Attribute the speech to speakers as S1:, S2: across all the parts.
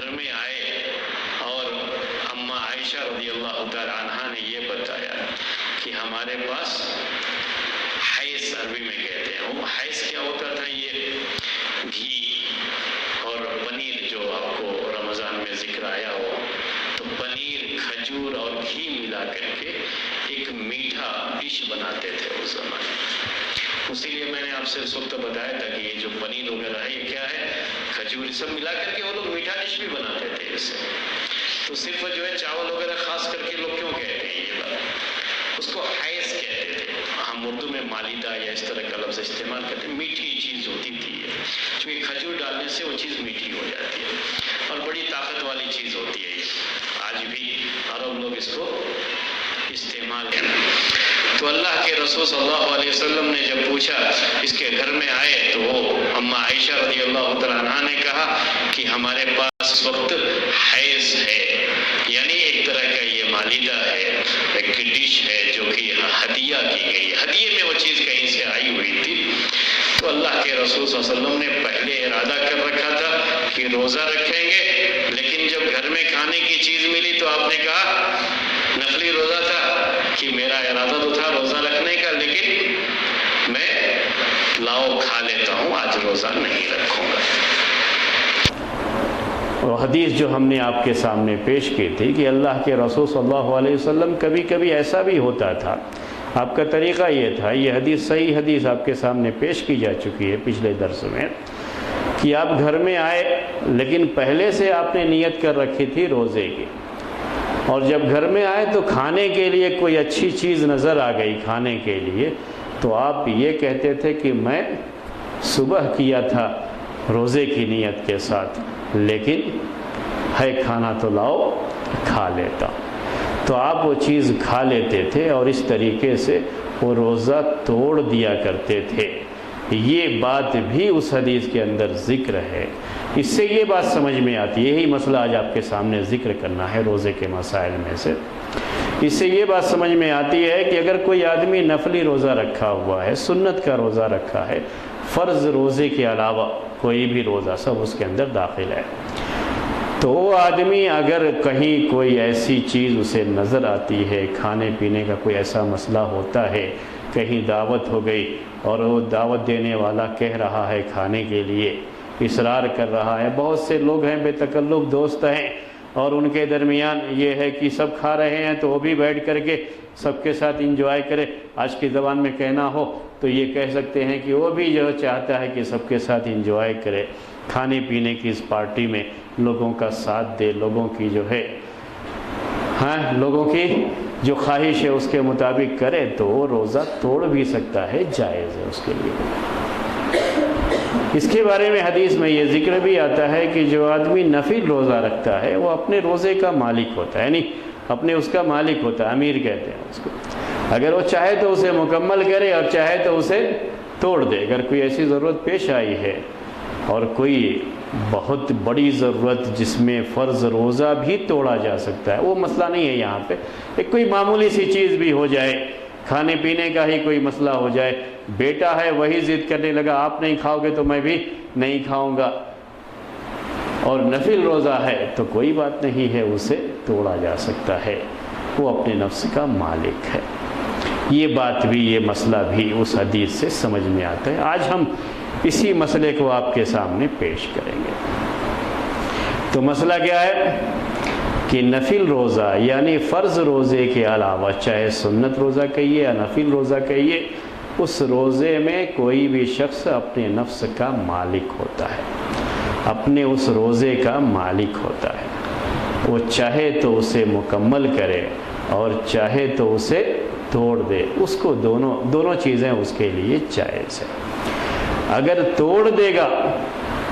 S1: گھر میں آئے اور اماں عائشہ رضی اللہ تعالی عنہا نے یہ بتایا کہ ہمارے پاس حیث، عربی میں کہتے ہیں، وہ حیث کیا ہوتا تھا؟ یہ گھی اور پنیر، جو آپ کو رمضان میں ذکر آیا ہو، تو پنیر، کھجور اور گھی ملا کر کے ایک میٹھا ڈش بناتے تھے اس زمانے میں۔ اسی لیے میں نے آپ سے اس وقت بتایا تھا کہ یہ جو پنیر وغیرہ ہے یہ کیا ہے؟ کھجور، سب ملا کر کے وہ لوگ میٹھا ڈش بھی بناتے تھے اس سے۔ تو صرف جو ہے چاول وغیرہ خاص کر کے لوگ کیوں کہتے ہیں یہ بات؟ اس کو حیث کہتے تھے، ہم اردو میں مالیدہ یا اس طرح کا لفظ استعمال کرتے ہیں۔ میٹھی چیز ہوتی تھی یہ، چونکہ کھجور ڈالنے سے وہ چیز میٹھی ہو جاتی ہے اور بڑی طاقت والی چیز ہوتی ہے یہ۔ آج بھی عرب لوگ اس کو استعمال کرتے۔ تو اللہ کے رسول صلی اللہ علیہ وسلم نے جب پوچھا، اس کے گھر میں آئے، تو وہ اماں عائشہ رضی اللہ تعالیٰ عنہا نے کہا کہ ہمارے پاس اس وقت حیض ہے، یعنی ایک طرح کا یہ مالیدہ ہے، ایک ڈش ہے جو کہ ہدیہ کی گئی، ہدیے میں وہ چیز کہیں سے آئی ہوئی تھی۔ تو اللہ کے رسول صلی اللہ علیہ وسلم نے پہلے ارادہ کر رکھا تھا کہ روزہ رکھیں گے، لیکن جب گھر میں کھانے کی چیز ملی تو آپ نے کہا، نفلی روزہ تھا، کہ میرا ارادہ تو تھا روزہ رکھنے کا، لیکن میں لاؤ کھا لیتا ہوں، آج روزہ نہیں رکھوں گا۔
S2: اور حدیث جو ہم نے آپ کے سامنے پیش کی تھی کہ اللہ کے رسول صلی اللہ علیہ وسلم کبھی کبھی ایسا بھی ہوتا تھا، آپ کا طریقہ یہ تھا، یہ حدیث صحیح حدیث آپ کے سامنے پیش کی جا چکی ہے پچھلے درس میں، کہ آپ گھر میں آئے لیکن پہلے سے آپ نے نیت کر رکھی تھی روزے کی، اور جب گھر میں آئے تو کھانے کے لیے کوئی اچھی چیز نظر آ گئی کھانے کے لیے، تو آپ یہ کہتے تھے کہ میں صبح کیا تھا روزے کی نیت کے ساتھ، لیکن ہے کھانا تو لاؤ کھا لیتا۔ تو آپ وہ چیز کھا لیتے تھے اور اس طریقے سے وہ روزہ توڑ دیا کرتے تھے۔ یہ بات بھی اس حدیث کے اندر ذکر ہے۔ اس سے یہ بات سمجھ میں آتی ہے، یہی مسئلہ آج آپ کے سامنے ذکر کرنا ہے روزے کے مسائل میں سے۔ اس سے یہ بات سمجھ میں آتی ہے کہ اگر کوئی آدمی نفلی روزہ رکھا ہوا ہے، سنت کا روزہ رکھا ہے، فرض روزے کے علاوہ کوئی بھی روزہ سب اس کے اندر داخل ہے، تو وہ آدمی اگر کہیں کوئی ایسی چیز اسے نظر آتی ہے، کھانے پینے کا کوئی ایسا مسئلہ ہوتا ہے، کہیں دعوت ہو گئی اور وہ دعوت دینے والا کہہ رہا ہے کھانے کے لیے، اصرار کر رہا ہے، بہت سے لوگ ہیں بے تکلف دوست ہیں اور ان کے درمیان یہ ہے کہ سب کھا رہے ہیں تو وہ بھی بیٹھ کر کے سب کے ساتھ انجوائے کرے، آج کی زبان میں کہنا ہو تو یہ کہہ سکتے ہیں کہ وہ بھی جو چاہتا ہے کہ سب کے ساتھ انجوائے کرے، کھانے پینے کی اس پارٹی میں لوگوں کا ساتھ دے، لوگوں کی جو ہے لوگوں کی جو خواہش ہے اس کے مطابق کرے، تو وہ روزہ توڑ بھی سکتا ہے، جائز ہے اس کے لیے۔ اس کے بارے میں حدیث میں یہ ذکر بھی آتا ہے کہ جو آدمی نفل روزہ رکھتا ہے وہ اپنے روزے کا مالک ہوتا ہے، یعنی اپنے اس کا مالک ہوتا ہے، امیر کہتے ہیں اس کو۔ اگر وہ چاہے تو اسے مکمل کرے اور چاہے تو اسے توڑ دے۔ اگر کوئی ایسی ضرورت پیش آئی ہے اور کوئی بہت بڑی ضرورت جس میں فرض روزہ بھی توڑا جا سکتا ہے، وہ مسئلہ نہیں ہے یہاں پہ، ایک کوئی معمولی سی چیز بھی ہو جائے، کھانے پینے کا ہی کوئی مسئلہ ہو جائے، بیٹا ہے وہی ضد کرنے لگا آپ نہیں کھاؤ گے تو میں بھی نہیں کھاؤں گا، اور نفل روزہ ہے تو کوئی بات نہیں ہے، اسے توڑا جا سکتا ہے، وہ اپنے نفس کا مالک ہے۔ یہ بات بھی، یہ مسئلہ بھی اس حدیث سے سمجھ میں آتا ہے۔ آج ہم اسی مسئلے کو آپ کے سامنے پیش کریں گے۔ تو مسئلہ کیا ہے کہ نفل روزہ یعنی فرض روزے کے علاوہ، چاہے سنت روزہ کہیے یا نفل روزہ کہیے، اس روزے میں کوئی بھی شخص اپنے نفس کا مالک ہوتا ہے، اپنے اس روزے کا مالک ہوتا ہے۔ وہ چاہے تو اسے مکمل کرے اور چاہے تو اسے توڑ دے، اس کو دونوں چیزیں اس کے لیے جائز ہے۔ اگر توڑ دے گا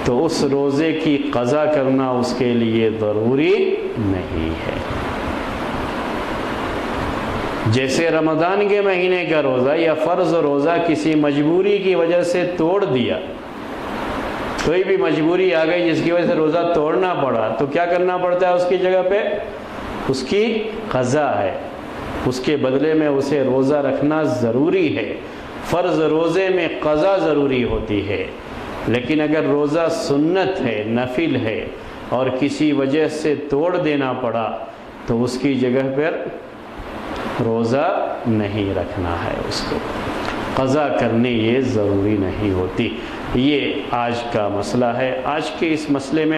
S2: تو اس روزے کی قضا کرنا اس کے لیے ضروری نہیں ہے۔ جیسے رمضان کے مہینے کا روزہ یا فرض روزہ کسی مجبوری کی وجہ سے توڑ دیا، کوئی بھی مجبوری آ گئی جس کی وجہ سے روزہ توڑنا پڑا، تو کیا کرنا پڑتا ہے اس کی جگہ پہ؟ اس کی قضا ہے، اس کے بدلے میں اسے روزہ رکھنا ضروری ہے۔ فرض روزے میں قضا ضروری ہوتی ہے، لیکن اگر روزہ سنت ہے، نفل ہے، اور کسی وجہ سے توڑ دینا پڑا تو اس کی جگہ پر روزہ نہیں رکھنا ہے، اس کو قضا کرنے یہ ضروری نہیں ہوتی۔ یہ آج کا مسئلہ ہے۔ آج کے اس مسئلے میں